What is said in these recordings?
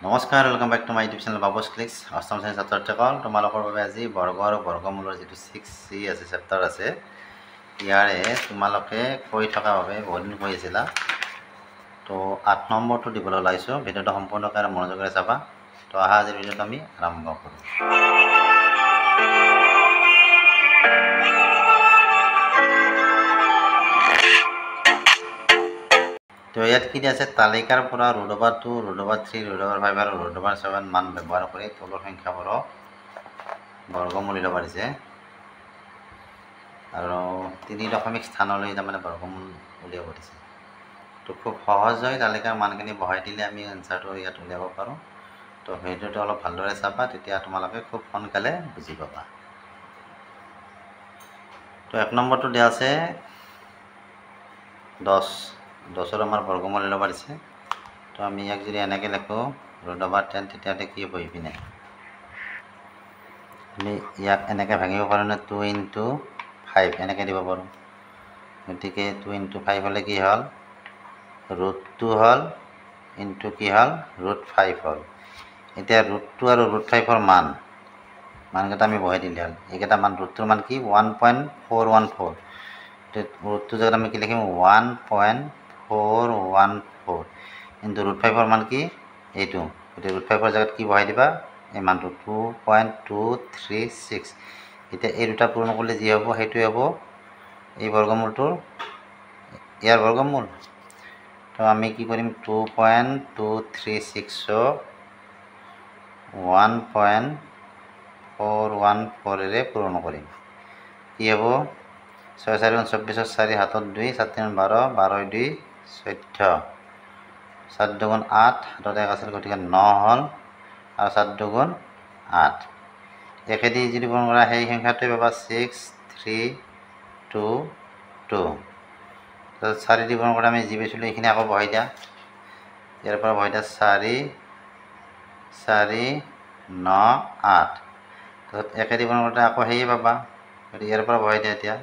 নমস্কাৰ, welcome back to my YouTube channel Babu's Clicks. অষ্টম শ্ৰেণীৰ ছাত্ৰ-ছাত্ৰীসকল, তোমালোকৰ বাবে আজি বৰ্গ আৰু বৰ্গমূলৰ যিটো 6C আছে চেপ্টাৰ আছে, ইয়াৰে তোমালোকে কৈ থকা বাবে বহুদিন কৈ আছিলা। তো 8 নম্বৰটো দিবলৈ ওলাইছোঁ। ভিডিঅ'টো সম্পূৰ্ণকৈ আৰু মনোযোগেৰে চাবা। তো আহা আজিৰ ভিডিঅ'টো আমি আৰম্ভ কৰোঁ। তো ইয়াত কি দিয়া আছে, তালিকাৰ পৰা √2, √3, √5 আৰু √7 মান ব্যৱহাৰ কৰি তলৰ সংখ্যাবোৰক বৰ্গমূল উলিয়াব পাৰিছে আৰু 3 স্থানলৈ তাৰমানে বৰ্গমূল উলিয়াব দিছে। তো খুব সহজ হয়, তালিকাৰ মানখিনি বহাই দিলে আমি এনচাৰটো ইয়াত উলিয়াব পাৰোঁ। তো ভিডিঅ'টো অলপ ভালদৰে চাবা, তেতিয়া তোমালোকে খুব সোনকালে বুজি পাবা। তো 1 নম্বৰটো দিয়া আছে 10 আমাৰ বৰ্গমূল উলিয়াব দিছে। তো আমি ইয়াক যদি এনেকৈ লিখোঁ √10, তেতিয়াহ'লে কি হ'ব ইপিনে আমি ইয়াক এনেকৈ ভাঙিব পাৰোঁ নে 2 × 5 এনেকৈ দিব পাৰোঁ। গতিকে 2 × 5 হ'লে কি হ'ল, √2 হ'ল ইনটু কি হ'ল, √5 হ'ল। এতিয়া √2 আৰু √5ৰ মানকেইটা আমি বহাই দিলে হ'ল। এইকেইটা মান, √2ৰ মান কি 1.414, √2 জেগাত আমি কি লিখিম 1.414 ইনটু √5ৰ মান কি এইটো। গতিকে √5ৰ জেগাত কি বহাই দিবা, এই মানটো 2.236। এতিয়া এই দুটা পূৰণ কৰিলে যি হ'ব সেইটোৱে হ'ব এই বৰ্গমূলটোৰ ইয়াৰ বৰ্গমূল। তো আমি কি কৰিম, 2.236ক 1.414ৰে পূৰণ কৰিম। কি হ'ব, 6 × 4 = 24, 4 হাতত 2, 7 × 12, 12 × 2 14, 7 × 2 = 8, হাতত 1 আছিল গতিকে 9 হ'ল আৰু 7 × 2 = 8। একেদি যদি পূৰণ কৰা সেই সংখ্যাটোৱে পাবা 6322। তাৰপিছত 4 দি পূৰণ কৰা আমি যি পাইছিলোঁ এইখিনি আকৌ বহাই দিয়া, ইয়াৰ পৰা বহাই দিয়া 4 4 9 8। তাৰপিছত 1 দি পূৰণ কৰোঁতে আকৌ সেয়ে পাবা, গতিকে ইয়াৰ পৰা বহাই দিয়া এতিয়া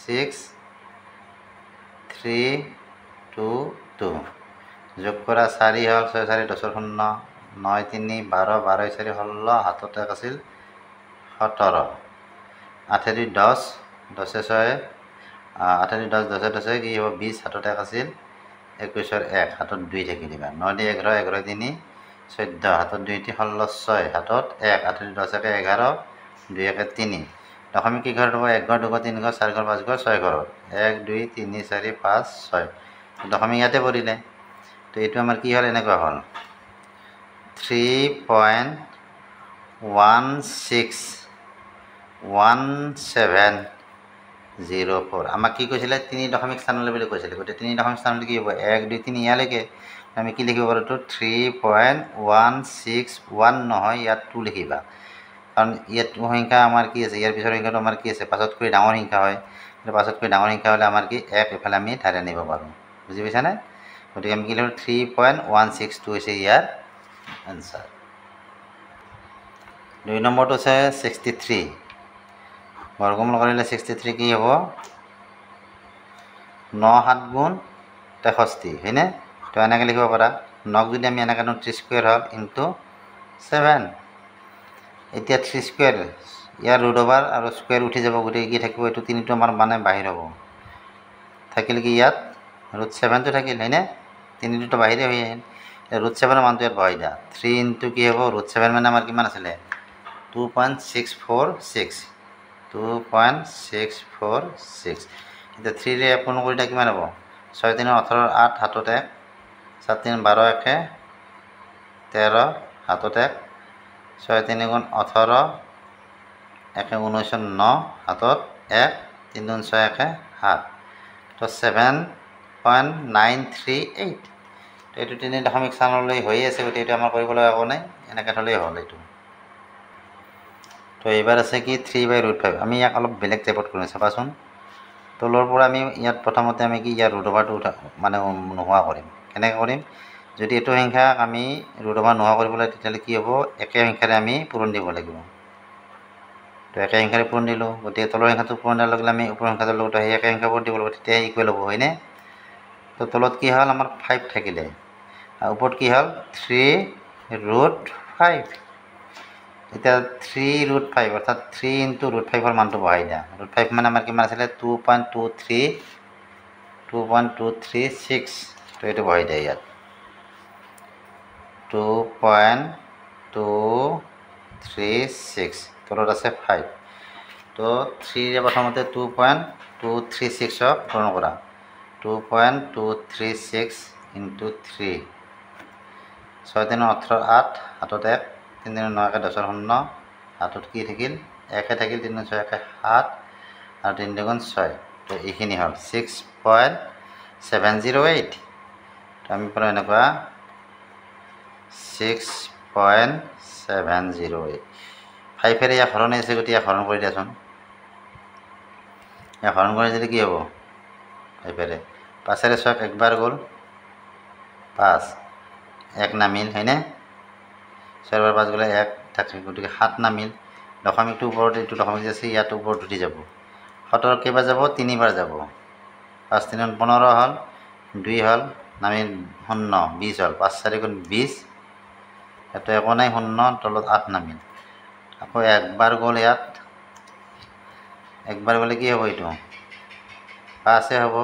6322। যোগ কৰা 4 হ'ল, 6 4 10 0, 9 3 12, 12 4 16, হাতত 1 আছিল 17, 8 2 10, 10 6 8 2 10, 10 10 কি হ'ব 20, হাতত 1 আছিল 21, 1 হাতত 2 থাকি দিবা, 9 2 11, 11 3 14, হাতত 2 16, 6 হাতত 1, 8 2 10 1 11, 2 1 3। দশমিক কি ঘৰত হ'ব, 1 ঘৰ 2 ঘৰ 3 ঘৰ 4 ঘৰ 5 ঘৰ 6 ঘৰত, 1 2 3 4 5 6। দশমিক ইয়াতে পৰিলে। তো এইটো আমাৰ কি হ'ল, এনেকুৱা হ'ল 3.161704। আমাক কি কৈছিলে, 3 স্থানলৈ বুলি কৈছিলে। গতিকে 3 স্থানলৈ কি হ'ব, 1 2 3 ইয়ালৈকে আমি কি লিখিব পাৰোঁ, তো 3.161 নহয়, ইয়াত 2 লিখিবা, কাৰণ ইয়াত সংখ্যা আমাৰ কি আছে, ইয়াৰ পিছৰ সংখ্যাটো আমাৰ কি আছে, 5তকৈ ডাঙৰ সংখ্যা হয়। 5তকৈ ডাঙৰ সংখ্যা হ'লে আমাৰ কি 1 এফালে আমি ধাৰে আনিব পাৰোঁ। বুজি পাইছানে? গতিকে আমি কি লিখিম, 3.162 হৈছে ইয়াৰ এনচাৰ। 2 নম্বৰটো আছে 63। বৰ্গমূল কৰিলে 63 কি হ'ব, 9 7 × 63 হয়নে? তো এনেকৈ লিখিব পাৰা, 9ক যদি আমি এনেকৈ 3 স্কুৱেৰ হ'ল ইনটু 7। এতিয়া 3 স্কুৱেৰ, ইয়াৰ √ওভাৰ আৰু স্কুৱেৰ উঠি যাব, গতিকে কি থাকিব, এইটো 3টো আমাৰ মানে বাহিৰ হ'ব, থাকিল কি ইয়াত √7টো থাকিল হয়নে? 3টো বাহিৰে হৈ আহিল। √7ৰ মানটো ইয়াত বহাই দিয়া, 3 ইনটু কি হ'ব, √7 মানে আমাৰ কিমান আছিলে 2.646, 2.646। এতিয়া 3ৰে পূৰণ কৰিলে কিমান হ'ব, 6 3 18, 8 হাতত 1, 7 3 12 1 13, হাতত 1, 6 3 × 18, 1 19 9, হাতত 1, 3 2 6 1 7। তো 7.938। তো এইটো 3 স্থানলৈ হৈয়ে আছে, গতিকে এইটো আমাৰ কৰিব লগা একো নাই, এনেকৈ থ'লেই হ'ল এইটো। তো এইবাৰ আছে কি 3/√5। আমি ইয়াক অলপ বেলেগ টাইপত কৰিম, চাবাচোন। তলৰ পৰা আমি ইয়াত প্ৰথমতে আমি কি ইয়াৰ √ওভাৰটো মানে নোহোৱা কৰিম। কেনেকৈ কৰিম, যদি এইটো সংখ্যাক আমি √ওভাৰ নোহোৱা কৰিবলৈ, তেতিয়াহ'লে কি হ'ব, একে সংখ্যাৰে আমি পূৰণ দিব লাগিব। তো একে সংখ্যাৰে পূৰণ দিলোঁ, গতিকে তলৰ সংখ্যাটো পূৰণ দিয়াৰ লগে লগে আমি ওপৰৰ সংখ্যাটোৰ লগত সেই একে সংখ্যা পূৰণ দিব লাগিব, তেতিয়াহে ইকুৱেল হ'ব হয়নে? তো তলত কি হ'ল, আমাৰ 5 থাকিলে, আৰু ওপৰত কি হ'ল 3 √5 এতিয়া 3√5 অৰ্থাৎ 3 × √5 মানটো বহাই দিয়া √5 মানে আমাৰ কিমান আছিলে 2.236 তো এইটো বহাই দিয়া ইয়াত 2.236 তলত আছে 5 তো 3 প্ৰথমতে 2.236 পূৰণ কৰা 2.236 × 3 6 × 18 8 হাতত 1 3 × 9 10 0 হাতত কি থাকিল 1 থাকিল 3 × 6 7 আৰু 3 × 6 তো এইখিনি হ'ল 6.708 তো আমি পালোঁ এনেকুৱা 6.708 5 ইয়াক হৰণ আছে গতিকে ইয়াক হৰণ কৰি দিয়াচোন ইয়াক হৰণ কৰি দিলে কি হ'ব 5 5 6 একবাৰ গ'ল 5 1 নামিল হয়নে 4 বাৰ 5 গ'লে 1 থাকে গতিকে 7 নামিল দশমিকটো ওপৰত এইটো দশমিক আছে ইয়াত ওপৰত উঠি যাব 17 কেইবাৰ যাব 3 বাৰ যাব 5 3 15 হ'ল 2 হ'ল নামিল 0 20 হ'ল 5 4 20 এটো একো নাই 0 তলত 8 নামিল আকৌ একবাৰ গ'ল ইয়াত একবাৰ গ'লে কি হ'ব এইটো 5 হ'ব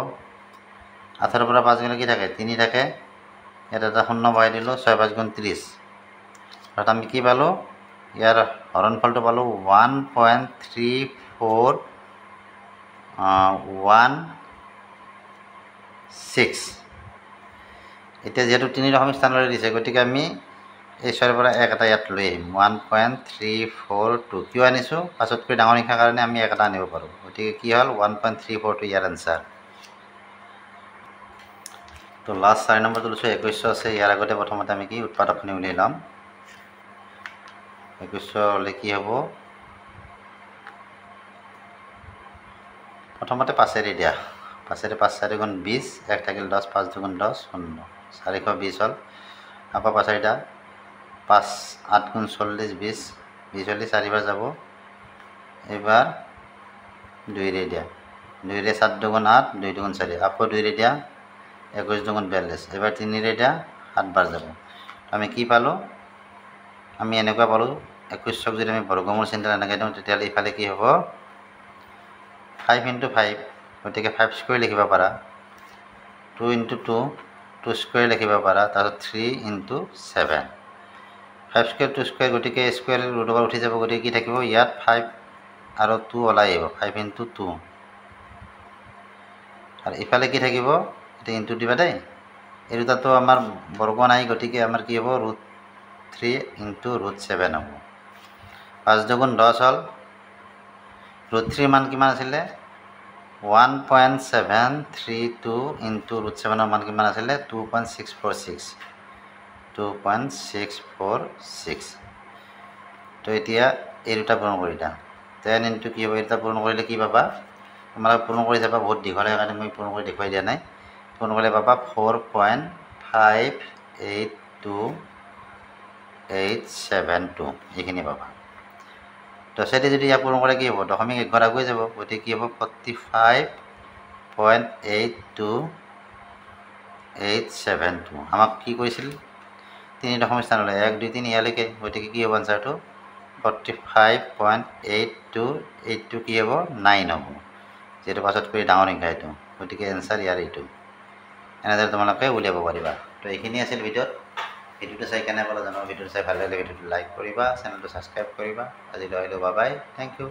18 পৰা 5 গ'লে কি থাকে 3 থাকে ইয়াত এটা 0 বহাই দিলোঁ 6 5 × 30 অৰ্থাৎ আমি কি পালোঁ ইয়াৰ হৰণফলটো পালোঁ 1.3416 এতিয়া যেহেতু 3 দশমিক স্থানলৈ দিছে গতিকে আমি এই 6 পৰা 1 এটা ইয়াত লৈ আহিম 1.342 কিয় আনিছোঁ পাছতকৈ ডাঙৰ সংখ্যাৰ কাৰণে আমি 1 এটা আনিব পাৰোঁ গতিকে কি হ'ল 1.342 ইয়াৰ এনচাৰ তো লাষ্ট 4 নম্বৰটো লৈছোঁ 2100 আছে ইয়াৰ আগতে প্ৰথমতে আমি কি উৎপাদকখিনি উলিয়াই ল'ম 2100 হ'লে কি হ'ব প্ৰথমতে 5 দিয়া 5 4 × 20 1 থাকিল 10 5 2 × 10 0 420 হ'ল আকৌ 5 4 5 8 × 40 20 20 হ'লে 4 বাৰ যাব এইবাৰ 2 দিয়া 2 7 2 × 8 2 2 × 4 আকৌ 2 দিয়া 21 2 × 42 এবাৰ 3 দিয়া 7 বাৰ যাব আমি কি পালোঁ আমি এনেকুৱা পালোঁ 2100 যদি আমি বৰ্গমূল চিন্তা এনেকৈ দিওঁ তেতিয়াহ'লে ইফালে কি হ'ব 5 × 5 গতিকে 5 স্কুৱেৰ লিখিব পাৰা 2 × 2 2 স্কুৱেৰ লিখিব পাৰা তাৰপিছত 3 × 7 5 স্কুৱেৰ 2 স্কুৱেৰ গতিকে স্কুৱেৰ ৰুটৰ উঠি যাব গতিকে কি থাকিব ইয়াত 5 আৰু 2 ওলাই আহিব 5 × 2 আৰু ইফালে কি থাকিব এটা ইনটু দিবা দেই এই দুটাতো আমাৰ বৰ্গ নাই গতিকে আমাৰ কি হ'ব √3 × √7 হ'ব 5 2 × 10 হ'ল √3 মান কিমান আছিলে 1.732 × √7 মান কিমান আছিলে 2.646 তো এতিয়া এই দুটা পূৰণ কৰি দিয়া 10 × কি হ'ব এই দুটা পূৰণ কৰিলে কি পাবা তোমালোকে পূৰণ কৰি যাবা বহুত দীঘল সেইকাৰণে মই পূৰণ কৰি দেখুৱাই দিয়া নাই পূৰণ কৰিলে পাবা 4.582 এইখিনি পাবা 10 যদি ইয়াক পূৰণ কৰে কি হ'ব দশমিক 1 ঘৰ আগুৱাই যাব গতিকে কি হ'ব 45.82872 আমাক কি কৈছিল 3 দশমিক স্থানলৈ 1 2 3 ইয়ালৈকে গতিকে কি হ'ব আনচাৰটো 45.828 কি হ'ব 9 হ'ব যেটো পাছতকৈ ডাঙৰ সংখ্যা এইটো গতিকে এনসাৰ ইয়াৰ এইটো এনেদৰে তোমালোকে উলিয়াব পাৰিবা তো এইখিনি আছিল ভিডিওটো চাই কেনে পালা জানো ভিডিওটো চাই ভাল লাগিলে ভিডিওটো লাইক কৰিবা চেনেলটো সাবস্ক্ৰাইব কৰিবা আজিলৈ আহিলোঁ বাই বাই থেংক ইউ